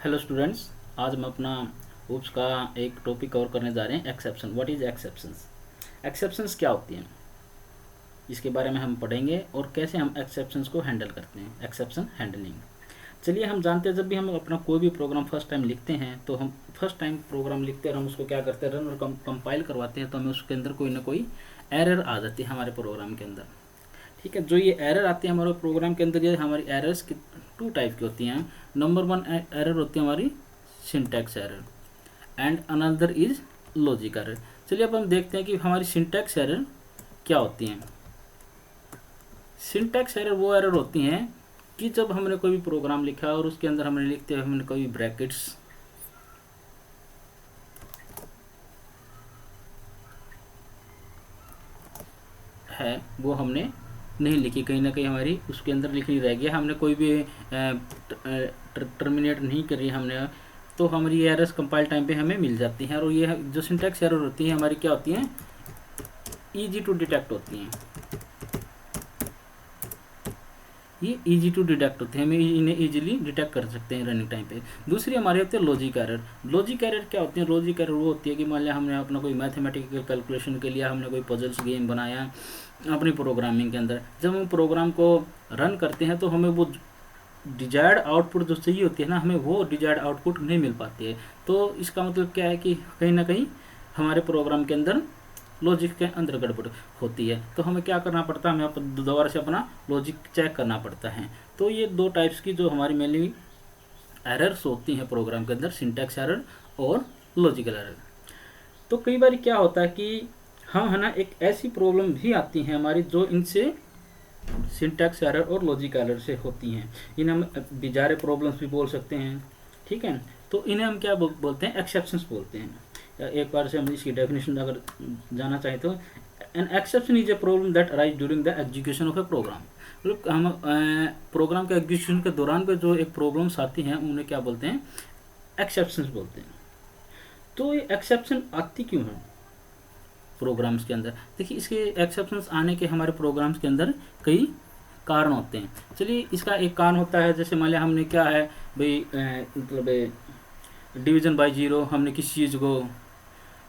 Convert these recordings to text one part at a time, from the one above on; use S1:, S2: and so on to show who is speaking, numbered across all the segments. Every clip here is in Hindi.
S1: हेलो स्टूडेंट्स, आज हम अपना उप्स का एक टॉपिक कवर करने जा रहे हैं, exception. What is exceptions? Exceptions क्या होती हैं, इसके बारे में हम पढ़ेंगे और कैसे हम एक्सेप्शंस को हैंडल करते हैं, एक्सेप्शन हैंडलिंग। चलिए हम जानते हैं, जब भी हम अपना कोई भी प्रोग्राम फर्स्ट टाइम लिखते हैं तो हम फर्स्ट टाइम प्रोग्राम लिखते हैं और हम उसको क्या करते हैं, रन और कंपाइल करवाते हैं, तो हमें उसके अंदर कोई ना कोई एरर आ जाती है हमारे प्रोग्राम के अंदर। ठीक है, जो ये एरर आती है हमारे प्रोग्राम के अंदर, ये हमारी एरर्स की टू टाइप की होती हैं। नंबर वन एरर होती है हमारी syntax error and another is logic error. चलिए अब हम देखते हैं कि हमारी सिंटैक्स एरर क्या होती हैं। सिंटैक्स एरर वो एरर होती हैं कि जब हमने कोई भी प्रोग्राम लिखा और उसके अंदर हमने लिखते हुए हमने कोई ब्रैकेट्स है वो हमने नहीं लिखी, कहीं ना कहीं हमारी उसके अंदर लिखनी रह गई, हमने कोई भी टर्मिनेट नहीं करी हमने, तो हमारी ये एरर्स कंपाइल टाइम पे हमें मिल जाती हैं। और ये जो सिंटैक्स एरर होती है हमारी क्या होती हैं, ईजी टू डिटेक्ट होती हैं। ये ईजी टू डिटेक्ट होते हैं, हम इन्हें इजीली डिटेक्ट कर सकते हैं रनिंग टाइम पे। दूसरी हमारी होती है लॉजिक एरर। लॉजिक एरर क्या होती है? लॉजिक एरर वो होती है कि मान लिया हमने अपना कोई मैथमेटिकल कैलकुलेशन के लिए हमने कोई पजल्स गेम बनाया अपनी प्रोग्रामिंग के अंदर, जब हम प्रोग्राम को रन करते हैं तो हमें वो डिजायर्ड आउटपुट जो चाहिए होती है ना, हमें वो डिजायर्ड आउटपुट नहीं मिल पाती है। तो इसका मतलब क्या है कि कहीं ना कहीं हमारे प्रोग्राम के अंदर लॉजिक के अंदर गड़बड़ होती है, तो हमें क्या करना पड़ता है, हमें दोबारा से अपना लॉजिक चेक करना पड़ता है। तो ये दो टाइप्स की जो हमारी मेनली एरर्स होती हैं प्रोग्राम के अंदर, सिंटैक्स एरर और लॉजिकल एरर। तो कई बार क्या होता है कि हम है ना, एक ऐसी प्रॉब्लम भी आती है हमारी जो इनसे सिंटैक्स एरर और लॉजिक एरर से होती हैं। इन्हें हम बिजारे प्रॉब्लम्स भी बोल सकते हैं। ठीक है, तो इन्हें हम क्या बोलते हैं, एक्सेप्शंस बोलते हैं। एक बार से हम इसकी डेफिनेशन अगर जाना चाहें तो an exception is a problem that arise during the execution of a program. मतलब हम प्रोग्राम के एग्जीक्यूशन के दौरान पे जो एक प्रॉब्लम्स आती हैं उन्हें क्या बोलते हैं, एक्सेप्शंस बोलते हैं। तो ये एक्सेप्शन आती क्यों है प्रोग्राम्स के अंदर? देखिए, इसके एक्सेप्शंस आने के हमारे प्रोग्राम्स के अंदर कई कारण होते हैं। चलिए, इसका एक कारण होता है, जैसे मान लिया हमने क्या है भाई, मतलब डिवीजन बाय जीरो, हमने किसी चीज़ को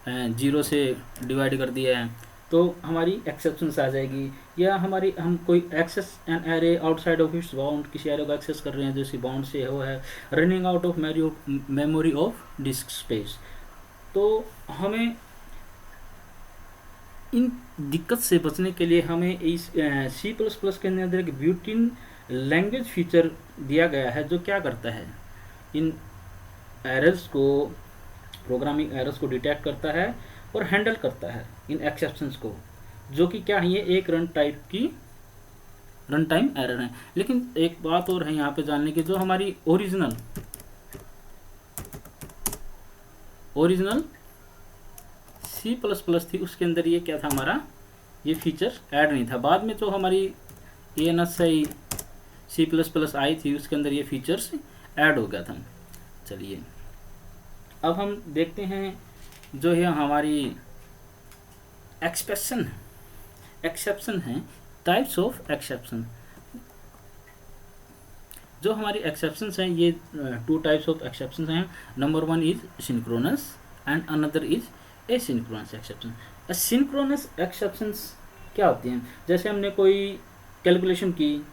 S1: जीरो से डिवाइड कर दिया है, तो हमारी एक्सेप्शंस आ जाएगी। या हमारी हम कोई access an array outside of its bound, किसी एरे को एक्सेस कर रहे हैं जैसे बाउंड से वो है running out of memory of disk space. तो हमें इन दिक्कत से बचने के लिए हमें इस C++ के अंदर एक ब्यूटिन लैंग्वेज फीचर दिया गया है जो क्या करता है, इन एरर्स को, प्रोग्रामिंग एरर्स को डिटेक्ट करता है और हैंडल करता है इन एक्सेप्शंस को, जो कि क्या है, ये एक रन टाइम एरर है। लेकिन एक बात और है यहाँ पे जानने की, जो हमारी ओरिजिनल C++ थी उसके अंदर ये क्या था, हमारा ये फीचर ऐड नहीं था। बाद में जो हमारी ANSI C++ आई थी उसके अंदर ये फीचर्स ऐड हो गया था। चलिए अब हम देखते हैं जो है हमारी एक्सेप्शन है, टाइप्स ऑफ एक्सेप्शन। जो हमारी एक्सेप्शंस हैं ये टू टाइप्स ऑफ एक्सेप्शंस हैं। Number one is synchronous and another is asynchronous exception. Synchronous exceptions क्या होती हैं? जैसे हमने कोई कैलकुलेशन की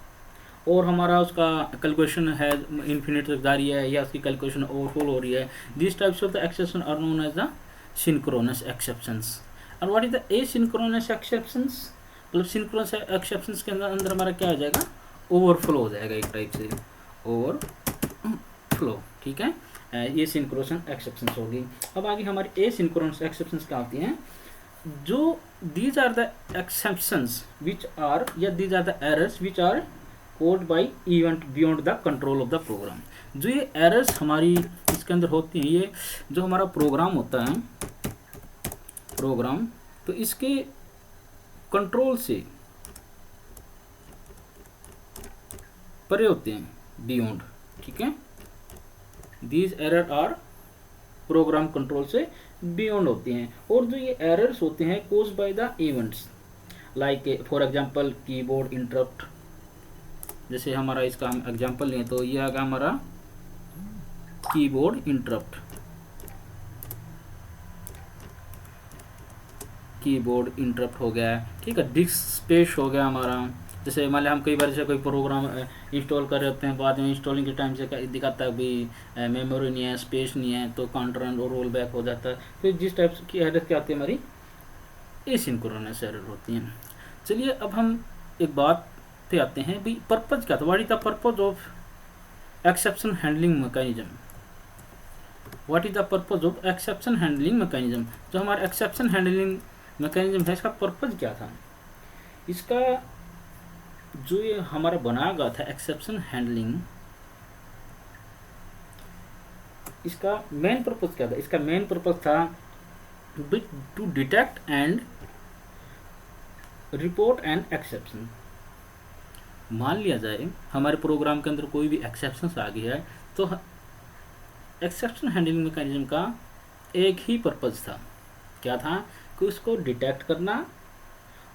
S1: और हमारा उसका कैलकुलेशन है इन्फिनिट तक जारी है, या उसकी कैलकुलेशन ओवरफुल हो रही है, this types of the exception are known as the synchronous exceptions. और what is the asynchronous exceptions? मतलब सिंक्रोनस एक्सेप्शंस के अंदर हमारा क्या हो जाएगा, ओवरफ्लो हो जाएगा, एक टाइप से ओवरफ्लो। ठीक है, ये सिंक्रोनस एक्सेप्शंस होगी। अब आगे हमारी एसिंक्रोनस एक्सेप्शंस क्या होती हैं? जो these are the exceptions which are, या these are the errors which are code by event beyond the control of the program. जो ये एरर्स हमारी इसके अंदर होती हैं, ये जो हमारा प्रोग्राम होता है, प्रोग्राम तो इसके कंट्रोल से परे होते हैं, बियॉन्ड। ठीक है, these error are program control से बियॉन्ड होती हैं। और जो ये एरर्स होते हैं cause by the events, like for example keyboard interrupt. जैसे हमारा इसका हम एग्जांपल लें तो ये आगा हमारा कीबोर्ड इंटरप्ट, कीबोर्ड इंटरप्ट हो गया, ठीक है। डिस्क स्पेस हो गया हमारा, जैसे मान लिया हम कई बार से कोई प्रोग्राम इंस्टॉल कर रहे होते हैं, बाद में इंस्टॉलिंग के टाइम से दिखाता है भाई मेमोरी नहीं है, स्पेस नहीं है, तो काउंटर और रोल बैक हो जाता है। तो जिस टाइप की एरर क्या आती है हमारी, एसिंक्रोनस एरर होती हैं। चलिए अब हम एक बात पे आते हैं, भाई पर्पज क्या था, what is the purpose of exception handling mechanism. What is the purpose of exception handling mechanism. जो हमारा एक्सेप्शन हैंडलिंग मैकेनिज्म है, इसका पर्पज क्या था। इसका जो ये हमारा बनाया गया था एक्सेप्शन हैंडलिंग, इसका मेन पर्पज क्या था। इसका मेन पर्पज था to detect and report and exception. मान लिया जाए हमारे प्रोग्राम के अंदर कोई भी एक्सेप्शन आ गया है, तो एक्सेप्शन हैंडलिंग मैकेनिज्म का एक ही पर्पज था, क्या था, कि उसको डिटेक्ट करना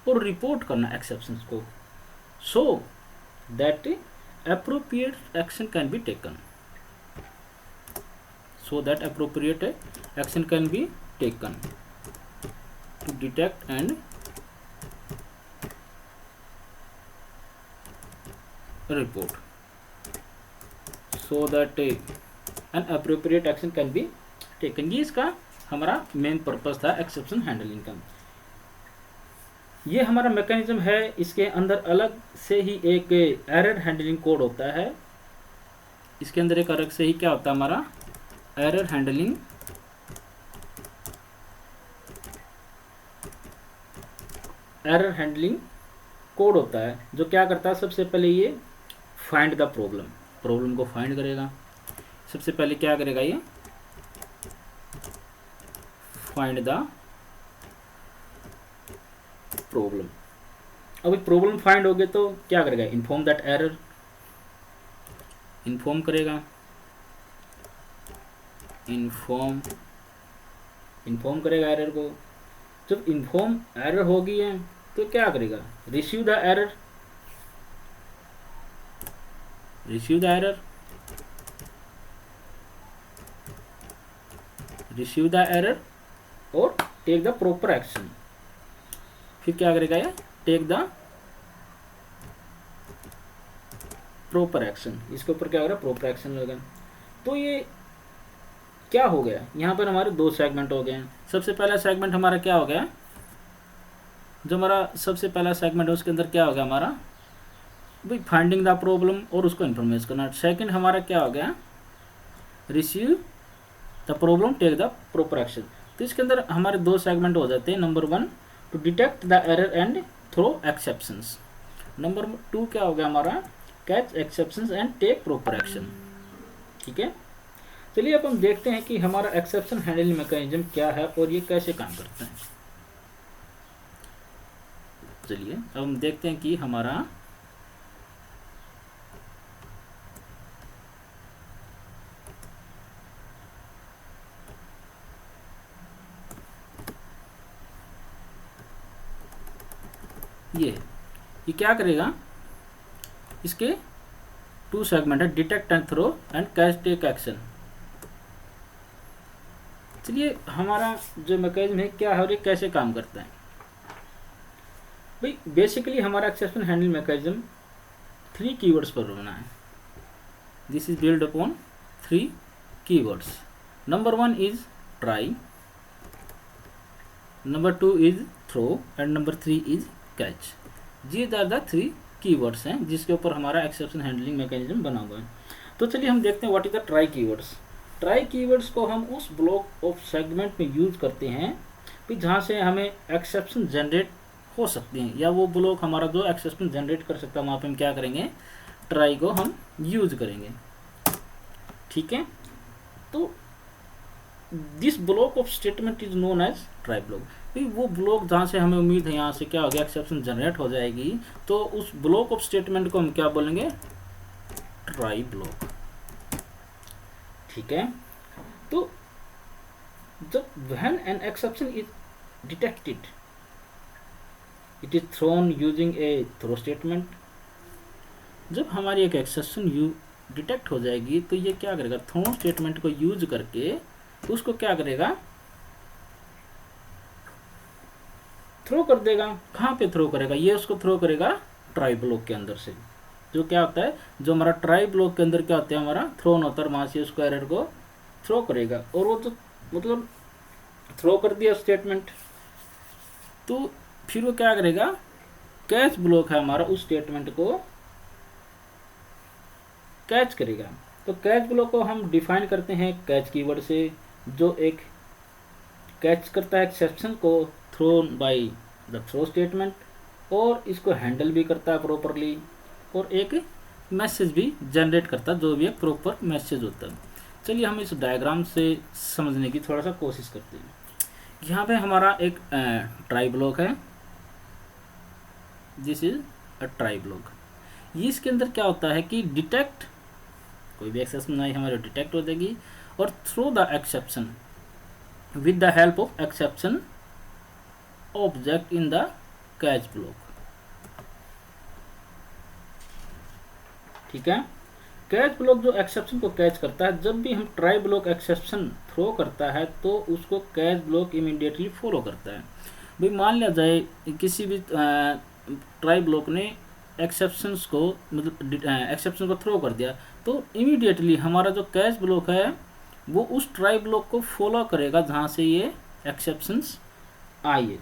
S1: और रिपोर्ट करना एक्सेप्शंस को, so that appropriate action can be taken, so that appropriate action can be taken to detect and report, so that an appropriate action can be taken। ये इसका हमारा मेन पर्पस था एक्सेप्शन हैंडलिंग का। ये हमारा मैकेनिज्म है, इसके अंदर अलग से ही एक एरर हैंडलिंग कोड होता है। इसके अंदर एक अलग से ही क्या होता है हमारा एरर हैंडलिंग कोड होता है, जो क्या करता है, सबसे पहले ये फाइंड द प्रॉब्लम को फाइंड करेगा। सबसे पहले क्या करेगा, ये फाइंड द प्रॉब्लम। अब प्रॉब्लम फाइंड हो गए तो क्या करेगा, इन्फॉर्म दैट एरर, इन्फॉर्म करेगा, इन्फॉर्म करेगा एरर को। जब इन्फॉर्म एरर होगी है तो क्या करेगा, receive the error, receive the error और टेक द प्रॉपर एक्शन। फिर क्या करेगा, ये टेक द प्रॉपर एक्शन, इसके ऊपर क्या करेगा, प्रॉपर एक्शन लगेगा। तो ये क्या हो गया, यहाँ पर हमारे दो सेगमेंट हो गए हैं। सबसे पहला सेगमेंट हमारा क्या हो गया, जो हमारा सबसे पहला सेगमेंट है उसके अंदर क्या हो गया हमारा, भाई फाइंडिंग द प्रॉब्लम और उसको इन्फॉर्मेशन करना। सेकंड हमारा क्या हो गया, receive the problem, take the proper action. तो इसके अंदर हमारे दो सेगमेंट हो जाते हैं। Number 1 to detect the error and throw exceptions. Number 2 क्या हो गया हमारा, catch exceptions and take proper action. ठीक है, चलिए अब हम देखते हैं कि हमारा एक्सेप्शन हैंडलिंग मैकेनिज्म क्या है और ये कैसे काम करता है। चलिए अब हम देखते हैं कि हमारा ये क्या करेगा, इसके 2 सेगमेंट है, detect and throw and catch take action. चलिए हमारा जो मैकेनिज्म है क्या है और ये कैसे काम करता है। भाई बेसिकली हमारा एक्सेप्शन हैंडलिंग मैकेनिज्म 3 कीवर्ड्स पर बना है। This is build upon 3 keywords. Number 1 is try, number 2 is throw and number 3 is catch. these are the 3 keywords हैं जिसके ऊपर हमारा एक्सेप्शन हैंडलिंग मैकेनिज्म बना हुआ है। तो चलिए हम देखते हैं what is the try keywords. Try keywords को हम उस ब्लॉक ऑफ सेगमेंट में यूज करते हैं कि जहाँ से हमें एक्सेप्शन जनरेट हो सकते हैं, या वो ब्लॉक हमारा जो एक्सेप्शन जनरेट कर सकता है वहाँ पे हम क्या करेंगे, ट्राई को हम यूज करेंगे। ठीक है, तो this block of statement is known as try block. वो ब्लॉक जहाँ से हमें उम्मीद है यहाँ से क्या हो गया, एक्सेप्शन जनरेट हो जाएगी, तो उस ब्लॉक ऑफ स्टेटमेंट को हम क्या बोलेंगे, ट्राई ब्लॉक। ठीक है, तो जब when an exception is detected it is thrown using a throw statement. जब हमारी एक एक्सेप्शन डिटेक्ट हो जाएगी तो ये क्या करेगा, थ्रो स्टेटमेंट को यूज करके उसको क्या करेगा, थ्रो कर देगा। कहाँ पे थ्रो करेगा, ये उसको थ्रो करेगा ट्राई ब्लॉक के अंदर से। जो क्या होता है, जो हमारा ट्राई ब्लॉक के अंदर क्या होता है, हमारा थ्रोन होता है, वहाँ से उसको एरर को थ्रो करेगा। और वो तो मतलब थ्रो कर दिया स्टेटमेंट, तो फिर वो क्या करेगा, कैच ब्लॉक है हमारा, उस स्टेटमेंट को कैच करेगा। तो कैच ब्लॉक को हम डिफाइन करते हैं कैच कीवर्ड से, जो एक कैच करता है एक्सेप्शन को thrown by the throw statement, और इसको हैंडल भी करता है प्रॉपरली, और एक मैसेज भी जनरेट करता है, जो भी एक प्रॉपर मैसेज होता है। चलिए हम इस डायग्राम से समझने की थोड़ा सा कोशिश करते हैं। यहाँ पे हमारा एक ट्राई ब्लॉक है, this is a try block. ये इसके अंदर क्या होता है कि डिटेक्ट, कोई भी एक्सेप्शन आई हमारी डिटेक्ट हो जाएगी, और throw the exception with the help of exception object in the catch block. ठीक है, कैच ब्लॉक जो एक्सेप्शन को कैच करता है, जब भी हम ट्राई ब्लॉक एक्सेप्शन थ्रो करता है तो उसको कैच ब्लॉक इमीडिएटली फॉलो करता है। भाई मान लिया जाए किसी भी ट्राई ब्लॉक ने एक्सेप्शंस को मतलब एक्सेप्शन को थ्रो कर दिया, तो इमीडिएटली हमारा जो कैच ब्लॉक है वो उस ट्राई ब्लॉक को फॉलो करेगा जहाँ से ये एक्सेप्शंस आई है।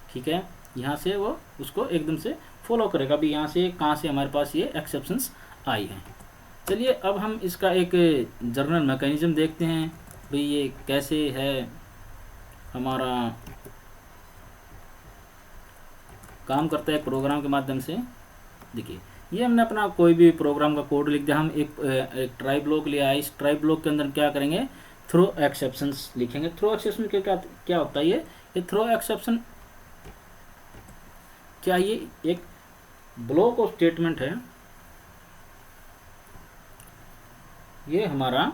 S1: ठीक है, यहाँ से वो उसको एकदम से फॉलो करेगा, भी यहाँ से कहाँ से हमारे पास ये एक्सेप्शंस आई हैं। चलिए अब हम इसका एक जर्नल मैकेनिज्म देखते हैं, भाई ये कैसे है हमारा काम करता है प्रोग्राम के माध्यम से। देखिए ये हमने अपना कोई भी प्रोग्राम का कोड लिख दिया, हम एक ट्राई ब्लॉक लिया है, इस ट्राई ब्लॉक के अंदर क्या करेंगे, थ्रो एक्सेप्शंस लिखेंगे। थ्रो एक्सेप्शन के क्या होता है, ये थ्रो एक्सेप्शन क्या, ये एक ब्लॉक ऑफ स्टेटमेंट है, ये हमारा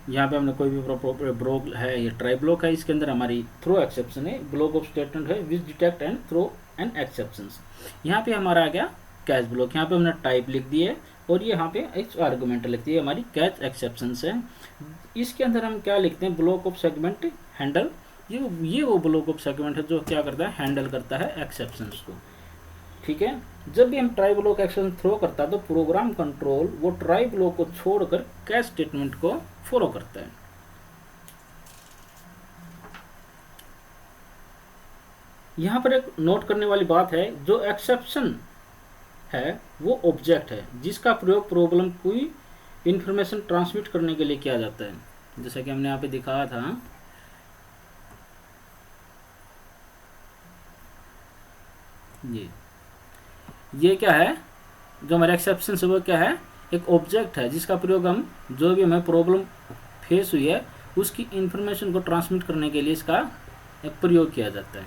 S1: यहाँ पे हमने कोई भी ब्लॉक है, ये ट्राई ब्लॉक है, इसके अंदर हमारी थ्रो एक्सेप्शन है, ब्लॉक ऑफ स्टेटमेंट है which detect and throw and exceptions. यहाँ पे हमारा आ गया कैच ब्लॉक, यहाँ पे हमने टाइप लिख दिए और ये यहाँ पे एक आर्गुमेंट लिख दिए, हमारी कैच एक्सेप्शंस है। इसके अंदर हम क्या लिखते हैं, ब्लॉक ऑफ सेगमेंट हैंडल, ये वो ब्लॉक ऑफ सेगमेंट है जो क्या करता है, हैंडल करता है एक्सेप्शंस को। ठीक है, जब भी हम ट्राई ब्लॉक एक्सेप्शन थ्रो करता है तो प्रोग्राम कंट्रोल वो ट्राई ब्लॉक को छोड़कर कैच स्टेटमेंट को फॉलो करता है। यहां पर एक नोट करने वाली बात है, जो एक्सेप्शन है वो ऑब्जेक्ट है जिसका प्रयोग प्रॉब्लम कोई इंफॉर्मेशन ट्रांसमिट करने के लिए किया जाता है, जैसा कि हमने यहाँ पे दिखाया था। ये क्या है, जो हमारे एक्सेप्शन है वो क्या है, एक ऑब्जेक्ट है जिसका प्रयोग हम जो भी हमें प्रॉब्लम फेस हुई है उसकी इंफॉर्मेशन को ट्रांसमिट करने के लिए इसका एक प्रयोग किया जाता है।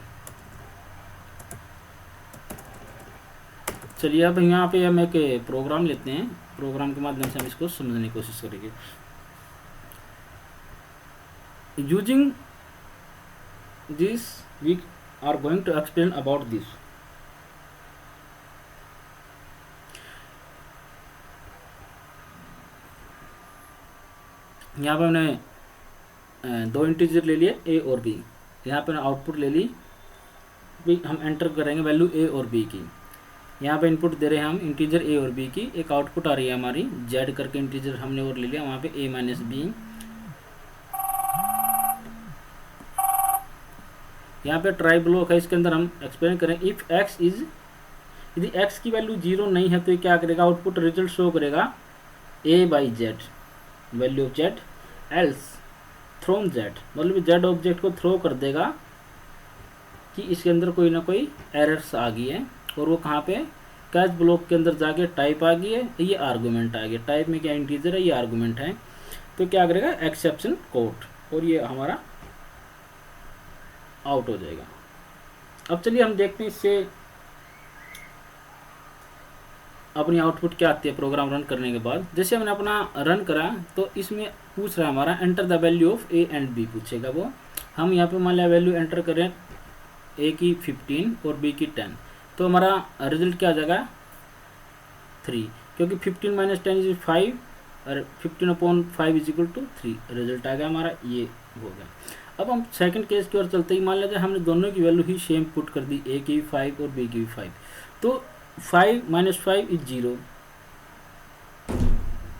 S1: चलिए अब यहाँ पे हम एक प्रोग्राम लेते हैं, प्रोग्राम के माध्यम से हम इसको समझने की कोशिश करेंगे। Using this we are going to explain about this. यहाँ पे हमने दो इंटीजर ले लिए ए और बी, यहाँ पे आउटपुट ले ली, भी हम एंटर करेंगे वैल्यू ए और बी की। यहाँ पे इनपुट दे रहे हैं हम इंटीजर ए और बी की, एक आउटपुट आ रही है हमारी जेड करके इंटीजर हमने और ले लिया, वहाँ पे ए माइनस बी। यहाँ पे ट्राई ब्लॉक है, इसके अंदर हम एक्सप्लेन करें, इफ एक्स इज, यदि एक्स की वैल्यू 0 नहीं है तो ये क्या करेगा, आउटपुट रिजल्ट शो करेगा A by Z, value of Z, else thrown Z, मतलब जेड ऑब्जेक्ट को थ्रो कर देगा कि इसके अंदर कोई ना कोई एरर्स आ गई है, और वो कहाँ पे, कैच ब्लॉक के अंदर जाके टाइप आ गई है, ये आर्गूमेंट आ गया, टाइप में क्या इंटीजर है, ये आर्गूमेंट है, तो क्या करेगा एक्सेप्शन कोड, और ये हमारा आउट हो जाएगा। अब चलिए हम देखते हैं इससे अपनी आउटपुट क्या आती है प्रोग्राम रन करने के बाद। जैसे हमने अपना रन करा तो इसमें पूछ रहा है हमारा enter the value of a and b पूछेगा वो। हम यहाँ पे मान लिया वैल्यू एंटर करें ए की 15 और बी की 10, तो हमारा रिजल्ट क्या आ जाएगा 3, क्योंकि 15 माइनस 10 इज 5 और 15/5 इज इक्वल टू 3, रिजल्ट आ गया हमारा, ये हो गया। अब हम सेकंड केस की ओर चलते ही मान लीजिए हमने दोनों की वैल्यू ही सेम पुट कर दी, ए की 5 और बी की 5, तो 5 माइनस 5 इज 0,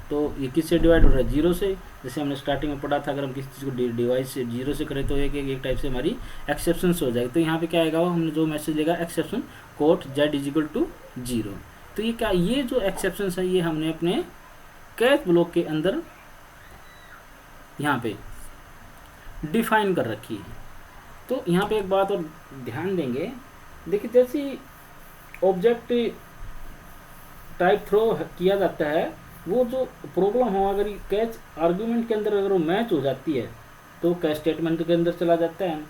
S1: तो ये किससे डिवाइड हो रहा है 0 से। जैसे हमने स्टार्टिंग में पढ़ा था, अगर हम किसी चीज़ को डिवाइड से 0 से करें तो एक टाइप से हमारी एक्सेप्शन हो जाएगी। तो यहाँ पे क्या आएगा, हमने जो मैसेज लेगा exception quote z is equal to 0। तो ये क्या, ये जो एक्सेप्शन है ये हमने अपने कैच ब्लॉक के अंदर यहाँ पे डिफाइन कर रखी है। तो यहाँ पे एक बात और ध्यान देंगे, देखिए जैसे ऑब्जेक्ट टाइप थ्रो किया जाता है, वो जो प्रॉब्लम हो अगर कैच आर्गुमेंट के अंदर अगर वो मैच हो जाती है तो कैच स्टेटमेंट के अंदर चला जाता है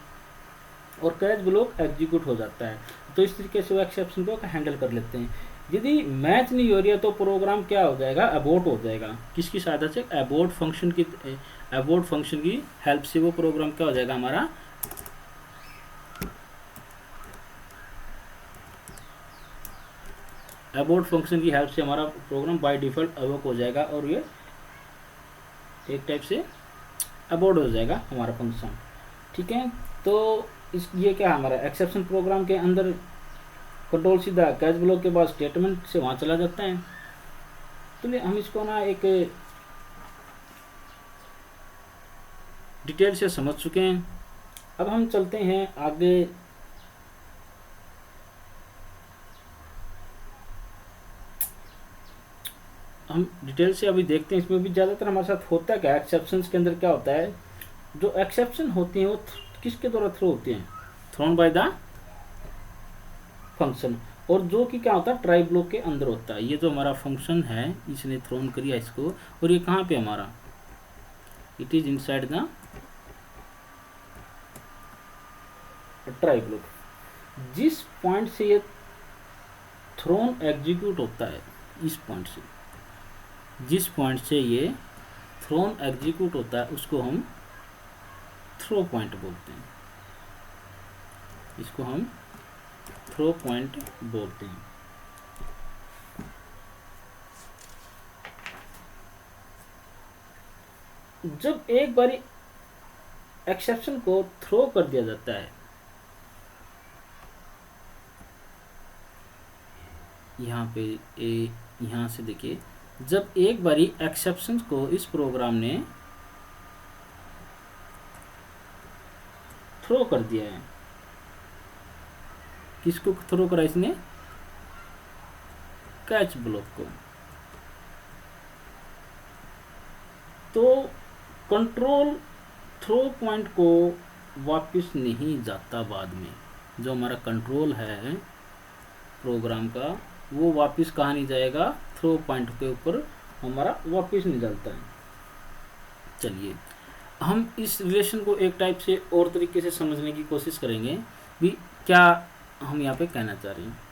S1: और कैच ब्लॉक एग्जीक्यूट हो जाता है। तो इस तरीके से वो एक्सेप्शन को हैंडल कर लेते हैं। यदि मैच नहीं हो रही है तो प्रोग्राम क्या हो जाएगा, अबॉर्ट हो जाएगा। किसकी सहायता से, अबॉर्ट फंक्शन की हेल्प से वो प्रोग्राम क्या हो जाएगा हमारा, अबॉर्ट फंक्शन की हेल्प से हमारा प्रोग्राम बाय डिफ़ॉल्ट अबॉर्ट हो जाएगा और ये एक टाइप से अबॉर्ट हो जाएगा हमारा फंक्शन। ठीक है, तो इस ये क्या है हमारा एक्सेप्शन प्रोग्राम के अंदर कंट्रोल सीधा कैच ब्लॉक के बाद स्टेटमेंट से वहाँ चला जाता है। तो हम इसको ना एक डिटेल से समझ चुके हैं। अब हम चलते हैं आगे। हम डिटेल से अभी देखते हैं, इसमें भी ज़्यादातर हमारे साथ होता क्या है, एक्सेप्शंस के अंदर क्या होता है, जो एक्सेप्शन होती हैं वो किसके द्वारा थ्रो होती हैं, थ्रोन बाय द फंक्शन, और जो कि क्या होता है ट्राई ब्लॉक के अंदर होता है। ये जो हमारा फंक्शन है इसने थ्रोन किया इसको, और ये कहाँ पे हमारा, it is inside the try block. जिस पॉइंट से ये थ्रोन एग्जीक्यूट होता है, इस पॉइंट से, जिस पॉइंट से ये थ्रोन एग्जीक्यूट होता है उसको हम थ्रो पॉइंट बोलते हैं, इसको हम थ्रो पॉइंट बोलते हैं। जब एक बारी एक्सेप्शन को थ्रो कर दिया जाता है, यहाँ पे यहाँ से देखिए, जब एक बारी एक्सेप्शन को इस प्रोग्राम ने थ्रो कर दिया है, किसको थ्रो करा इसने, कैच ब्लॉक को, तो कंट्रोल थ्रो पॉइंट को वापस नहीं जाता बाद में। जो हमारा कंट्रोल है प्रोग्राम का वो वापस कहाँ नहीं जाएगा, थ्रो पॉइंट के ऊपर हमारा वापस नहीं जाता है। चलिए हम इस रिलेशन को एक टाइप से और तरीके से समझने की कोशिश करेंगे भी क्या हम यहाँ पे कहना चाह रहे हैं।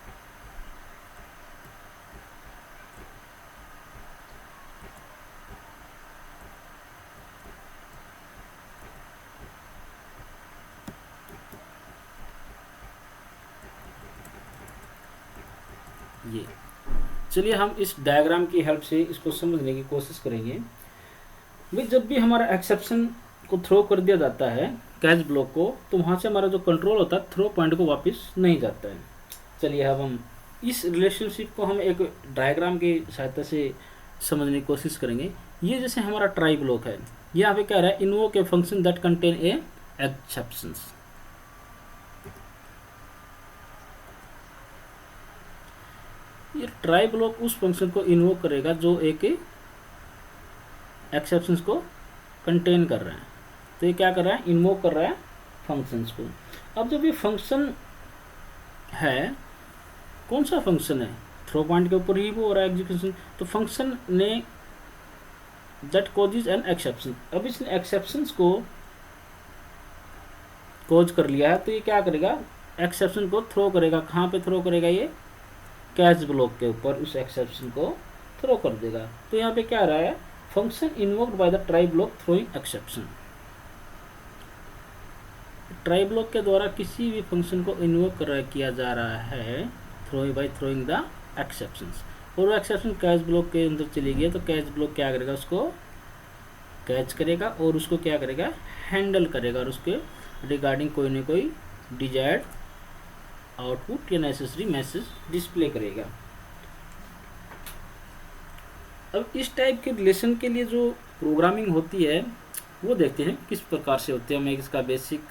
S1: ये चलिए हम इस डायग्राम की हेल्प से इसको समझने की कोशिश करेंगे। भाई जब भी हमारा एक्सेप्शन को थ्रो कर दिया जाता है कैच ब्लॉक को, तो वहाँ से हमारा जो कंट्रोल होता है थ्रो पॉइंट को वापस नहीं जाता है। चलिए अब हम इस रिलेशनशिप को हम एक डायग्राम की सहायता से समझने की कोशिश करेंगे। ये जैसे हमारा ट्राई ब्लॉक है, यहाँ पे कह रहा है invoke a function that contain a exceptions. ये ट्राई ब्लॉक उस फंक्शन को इन्वोक करेगा जो एक एक्सेप्शंस को कंटेन कर रहा है। तो ये क्या कर रहा है, इन्वोक कर रहा है फंक्शंस को। अब जब ये फंक्शन है, कौन सा फंक्शन है, थ्रो पॉइंट के ऊपर ही वो हो रहा है एग्जीक्यूशन, तो फंक्शन ने दैट कॉजेज एन एक्सेप्शन। अब इसने एक्सेप्शंस को कॉज कर लिया है, तो ये क्या करेगा, एक्सेप्शन को थ्रो करेगा। कहाँ पे थ्रो करेगा, ये कैच ब्लॉक के ऊपर उस एक्सेप्शन को थ्रो कर देगा। तो यहाँ पे क्या आ रहा है, function invoked by the try block throwing exception. Try block के द्वारा किसी भी फंक्शन को इन्वोक किया जा रहा है थ्रोइंग द एक्सेप्शंस, और वो एक्सेप्शन कैच ब्लॉक के अंदर चली गई तो कैच ब्लॉक क्या करेगा, उसको कैच करेगा और उसको क्या करेगा, हैंडल करेगा, और उसके रिगार्डिंग कोई ना कोई डिजायर्ड आउटपुट या नेसेसरी मैसेज डिस्प्ले करेगा। अब इस टाइप के रिलेशन के लिए जो प्रोग्रामिंग होती है वो देखते हैं किस प्रकार से होती है। मैं इसका बेसिक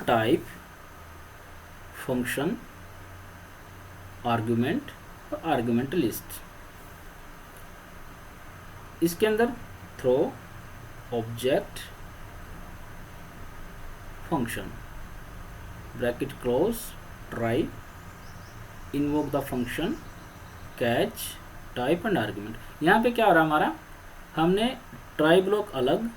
S1: टाइप, फंक्शन, आर्गुमेंट और आर्गुमेंट लिस्ट। इसके अंदर throw, object, function, bracket close, try, invoke the function, catch, type and argument. यहाँ पे क्या हो रहा है हमारा, हमने ट्राई ब्लॉक अलग,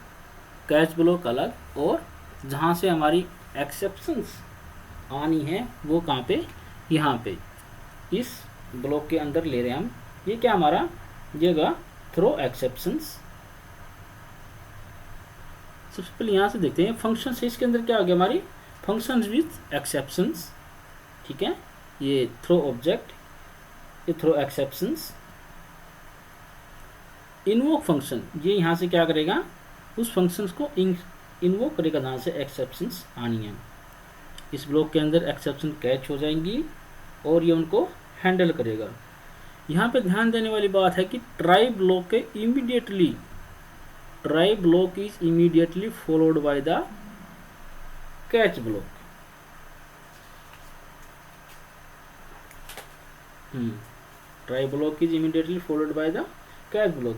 S1: कैच ब्लॉक अलग, और जहाँ से हमारी एक्सेप्शंस आनी है वो कहाँ पे, यहाँ पे इस ब्लॉक के अंदर ले रहे हैं हम। ये क्या हमारा जगह थ्रो एक्सेप्शंस। सबसे पहले यहाँ से देखते हैं फंक्शन से, इसके अंदर क्या हो गया हमारी फंक्शंस विथ एक्सेप्शंस, ठीक है। ये थ्रो ऑब्जेक्ट, ये थ्रो एक्सेप्शंस। इन्वोक फंक्शन, ये यहाँ से क्या करेगा, उस फंक्शंस को इन्वोक करेगा जहाँ से एक्सेप्शंस आनी है। इस ब्लॉक के अंदर एक्सेप्शन कैच हो जाएंगी और ये उनको हैंडल करेगा। यहाँ पे ध्यान देने वाली बात है कि ट्राई ब्लॉक के immediately, try block is immediately followed by the catch block. Try block is immediately followed by the catch block.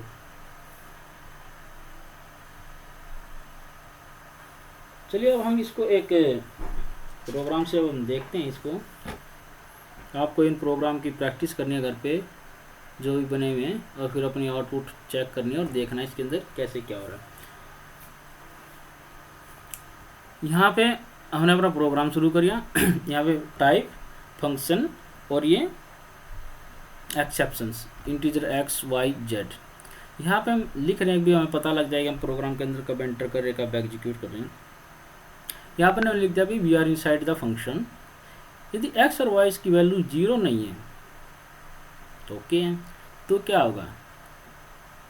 S1: चलिए अब हम इसको एक प्रोग्राम से अब हम देखते हैं इसको। आपको इन प्रोग्राम की प्रैक्टिस करनी है घर पे जो भी बने हुए हैं, और फिर अपनी आउटपुट चेक करनी है और देखना है इसके अंदर कैसे क्या हो रहा है। यहाँ पे हमने अपना प्रोग्राम शुरू कर दिया। यहाँ पे टाइप, फंक्शन और ये exceptions, integer x y z. यहाँ पे हम लिख रहे हैं भी, हमें पता लग जाएगा हम प्रोग्राम के अंदर कब एंटर कर रहे हैं, कब एग्जीक्यूट कर रहे हैं। यहाँ पर हमने लिख दिया भी we are inside the function. यदि एक्स और वाई की वैल्यू 0 नहीं है तो ओके है, तो क्या होगा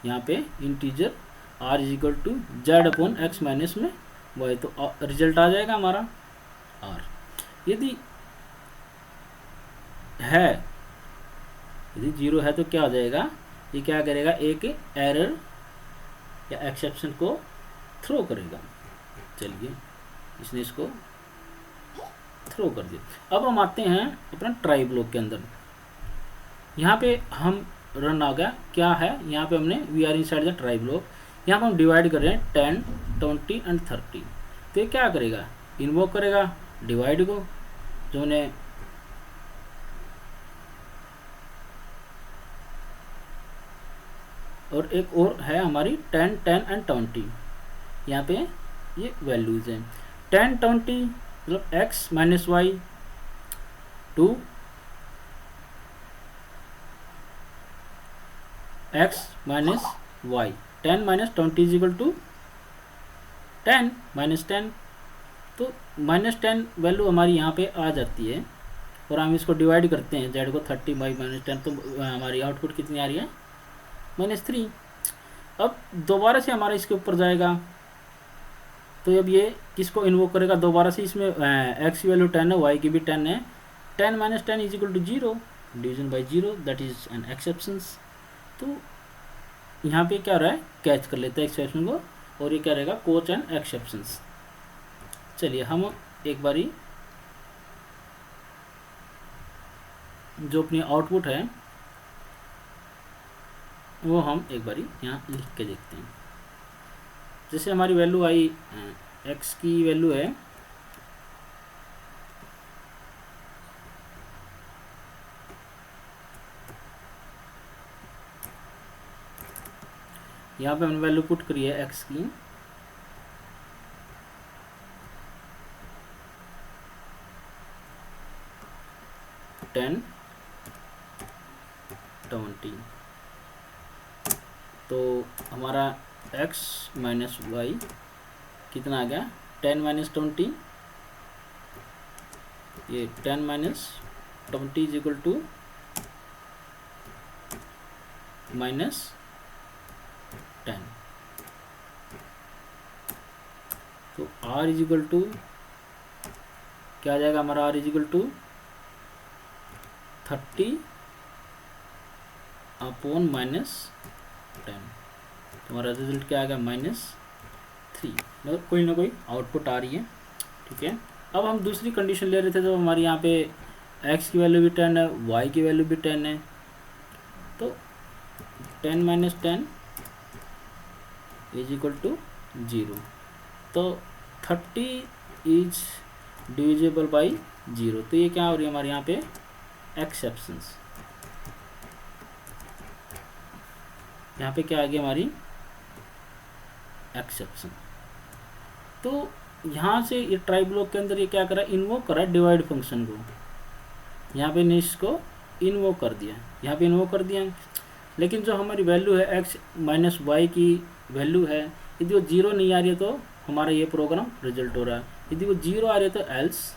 S1: यहाँ पे integer r is equal to z upon x minus में वाई, तो रिजल्ट आ जाएगा हमारा आर। यदि है, यदि 0 है तो क्या हो जाएगा, ये क्या करेगा, एक एरर या एक्सेप्शन को थ्रो करेगा। चलिए इसने इसको थ्रो कर दिया। अब हम आते हैं अपना ट्राई ब्लॉक के अंदर। यहाँ पे हम रन आ गया, क्या है यहाँ पे हमने we are inside the try block. यहाँ पे हम डिवाइड कर रहे हैं 10, 20 एंड 30। तो ये क्या करेगा, इन्वोक करेगा डिवाइड को, जो ने और एक और है हमारी 10, 10 एंड 20। यहाँ पे ये वैल्यूज हैं 10, 20 मतलब x minus y, 2 x minus y, 10 minus 20 is equal to 10 minus 10। तो माइनस 10 वैल्यू हमारी यहाँ पे आ जाती है, और हम इसको डिवाइड करते हैं जेड को 30 बाई माइनस 10, तो हमारी आउटपुट कितनी आ रही है, -3। अब दोबारा से हमारा इसके ऊपर जाएगा, तो अब ये किसको इन्वोक करेगा दोबारा से, इसमें एक्स की वैल्यू 10 है, वाई की भी 10 है, 10 minus 10 is equal to 0, division by 0, that is an exceptions. तो यहाँ पे क्या रहा है, कैच कर लेता है एक्सेप्शन को, और ये क्या रहेगा, कोच एंड एक्सेप्शंस। चलिए हम एक बारी जो अपनी आउटपुट है वो हम एक बारी यहाँ लिख के देखते हैं। जैसे हमारी वैल्यू आई, एक्स की वैल्यू है यहाँ पे हमने वैल्यू पुट करी है एक्स की, टेन 20, तो हमारा x माइनस वाई कितना आ गया 10 माइनस 20, ये 10 minus 20 is equal to minus 10, तो r इज इक्वल टू क्या आ जाएगा हमारा, r is equal to 30 upon minus 10, तो हमारा रिजल्ट क्या आएगा -3, मतलब कोई ना कोई आउटपुट आ रही है। ठीक है, अब हम दूसरी कंडीशन ले रहे थे, तो हमारे यहाँ पे x की वैल्यू भी 10 है, y की वैल्यू भी 10 है, तो 10 माइनस 10 इज इक्वल टू 0, तो 30 इज डिविजिबल बाई 0, तो ये क्या हो रही है हमारे यहाँ पे एक्सेप्शंस। यहाँ पे क्या आ गई हमारी एक्सेप्शन। तो यहाँ से ये ट्राई ब्लॉक के अंदर ये क्या करा, इन्वोक करा डिवाइड फंक्शन को, यहाँ पे ने इसको इन्वोक कर दिया, यहाँ पे इन्वोक कर दिया, लेकिन जो हमारी वैल्यू है x माइनस वाई की वैल्यू है, यदि वो 0 नहीं आ रही है तो हमारा ये प्रोग्राम रिजल्ट हो रहा है, यदि वो 0 आ रही है तो एल्स,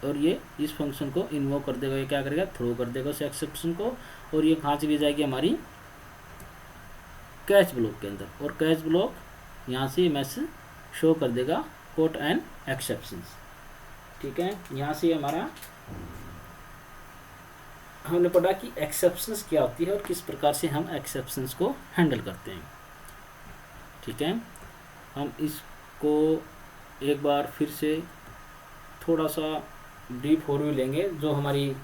S1: और ये इस फंक्शन को इन्वोक कर देगा, ये क्या करेगा थ्रो कर देगा उस एक्सेप्शन को, और ये कहाँ चली जाएगी हमारी कैच ब्लॉक के अंदर, और कैच ब्लॉक यहाँ से मैसेज शो कर देगा कोट एंड एक्सेप्शंस। ठीक है, यहाँ से हमारा हमने पढ़ा कि एक्सेप्शंस क्या होती है और किस प्रकार से हम एक्सेप्शंस को हैंडल करते हैं। ठीक है, हम इसको एक बार फिर से थोड़ा सा डीप ओवरव्यू लेंगे। जो हमारी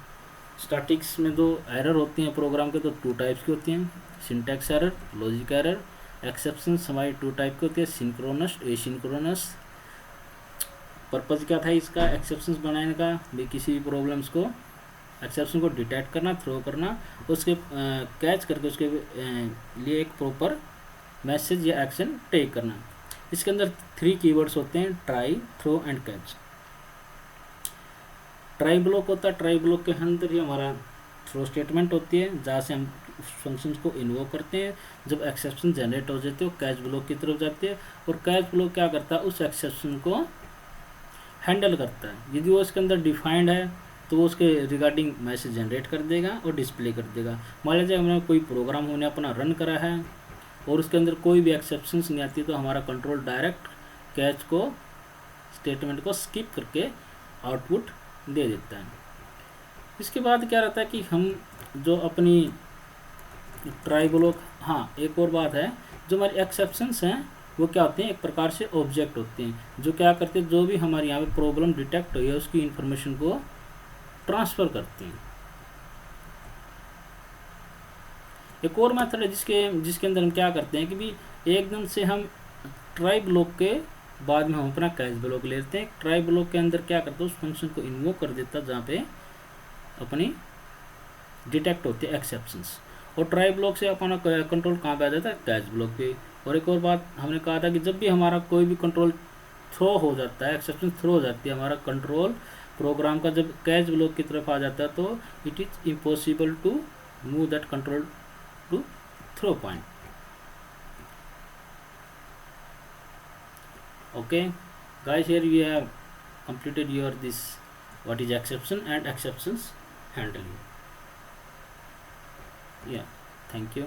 S1: स्टैटिक्स में दो एरर होती हैं प्रोग्राम के, तो 2 टाइप्स की होती हैं, syntax error, logic error. Exceptions हमारी 2 टाइप की होती है, सिंक्रोनस, एसिंक्रोनस। पर्पज़ क्या था इसका एक्सेप्शंस बनाने का, भी किसी भी प्रॉब्लम्स को एक्सेप्शन को डिटेक्ट करना, थ्रो करना, उसके कैच करके उसके लिए एक प्रॉपर मैसेज या एक्शन टेक करना। इसके अंदर 3 कीवर्ड्स होते हैं, try, throw and catch. Try block होता है, ट्राई ब्लॉक के अंदर ही हमारा थ्रो स्टेटमेंट होती है, जहाँ से हम फंक्शंस को इन्वोक करते हैं। जब एक्सेप्शन जनरेट हो जाते हैं वो कैच ब्लॉक की तरफ जाते हैं, और कैच ब्लॉक क्या करता है, उस एक्सेप्शन को हैंडल करता है। यदि वो इसके अंदर डिफाइंड है तो वो उसके रिगार्डिंग मैसेज जनरेट कर देगा और डिस्प्ले कर देगा। मान लीजिए हमने कोई प्रोग्राम होने अपना रन करा है और उसके अंदर कोई भी एक्सेप्शंस नहीं आती, तो हमारा कंट्रोल डायरेक्ट कैच को स्टेटमेंट को स्किप करके आउटपुट दे देता है। इसके बाद क्या रहता है कि हम जो अपनी ट्राई ब्लॉक, हाँ एक और बात है, जो हमारी एक्सेप्शंस हैं वो क्या होते हैं, एक प्रकार से ऑब्जेक्ट होते हैं, जो क्या करते हैं, जो भी हमारे यहाँ पे प्रॉब्लम डिटेक्ट हुई है उसकी इंफॉर्मेशन को ट्रांसफ़र करते हैं। एक और मेथड है जिसके अंदर हम क्या करते हैं कि भी एकदम से हम ट्राई ब्लॉक के बाद में हम अपना कैच ब्लॉक लेते हैं। ट्राई ब्लॉक के अंदर क्या करता है, उस फंक्शन को इन्वोक कर देता है जहाँ पे अपनी डिटेक्ट होती है एक्सेप्शंस, और ट्राई ब्लॉक से अपना कंट्रोल कहाँ पे आ जाता है, कैच ब्लॉक पे। और एक और बात हमने कहा था कि जब भी हमारा कोई भी कंट्रोल थ्रो हो जाता है, एक्सेप्शन थ्रो हो जाती है, हमारा कंट्रोल प्रोग्राम का जब कैच ब्लॉक की तरफ आ जाता है, तो it is impossible to move that control to throw point. Okay guys, here we have completed your this what is exception and exceptions handling. Yeah, thank you.